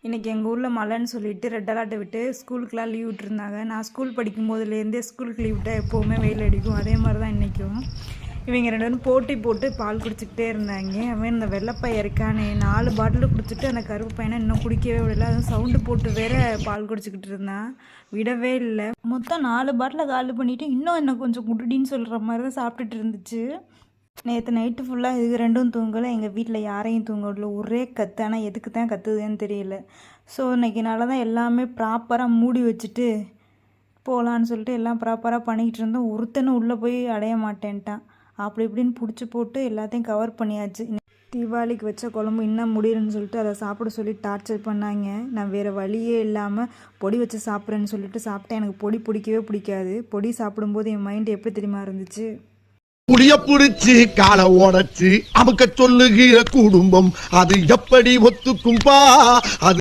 இன்றைக்கி எங்கள் ஊரில் மழைன்னு சொல்லிட்டு ரெட் அலர்ட்டை விட்டு ஸ்கூலுக்குலாம் லீவ் விட்டுருந்தாங்க. நான் ஸ்கூல் படிக்கும் போதுலேருந்தே ஸ்கூலுக்கு லீவ் விட்டால் எப்போவுமே வெயில் அடிக்கும். அதே மாதிரி தான் இன்றைக்கும் இவங்க ரெண்டு பேரும் போட்டி போட்டு பால் குடிச்சிக்கிட்டே இருந்தாங்க. அவன் இந்த வெள்ளைப்பையன் இருக்கானே 4 பாட்டில் குடிச்சிட்டு அந்த கருப்பு பையனை இன்னும் குடிக்கவே விடல. அதுவும் சவுண்டு போட்டு வேற பால் குடிச்சிக்கிட்டு இருந்தான், விடவே இல்லை. மொத்தம் 4 பாட்டிலை காலி பண்ணிவிட்டு இன்னும் என்ன கொஞ்சம் குடிடின்னு சொல்கிற மாதிரி தான் சாப்பிட்டுட்டு இருந்துச்சு. நேற்று நைட்டு ஃபுல்லாக இது ரெண்டும் தூங்கலை. எங்கள் வீட்டில் யாரையும் தூங்க விடல. ஒரே கத்து. ஆனால் எதுக்கு தான் கத்துதுன்னு தெரியல. ஸோ இன்றைக்கினால தான் எல்லாமே ப்ராப்பராக மூடி வச்சுட்டு போகலான்னு சொல்லிட்டு எல்லாம் ப்ராப்பராக பண்ணிக்கிட்டு இருந்தோம். ஒருத்தனும் உள்ளே போய் அடைய மாட்டேன்ட்டான். அப்படி இப்படின்னு பிடிச்சி போட்டு எல்லாத்தையும் கவர் பண்ணியாச்சு. தீபாவளிக்கு வச்ச குழம்பு இன்னும் முடியலன்னு சொல்லிட்டு அதை சாப்பிட சொல்லி டார்ச்சர் பண்ணாங்க. நான் வேறு வழியே இல்லாமல் பொடி வச்சு சாப்பிட்றேன்னு சொல்லிட்டு சாப்பிட்டேன். எனக்கு பொடி பிடிக்கவே பிடிக்காது. பொடி சாப்பிடும்போது என் மைண்டு எப்படி தெரியுமா இருந்துச்சு, புளிய புடிச்சு காலை உடைச்சு அமுக்க சொல்லுகிற குடும்பம் அது எப்படி ஒத்துக்கும்பா? அது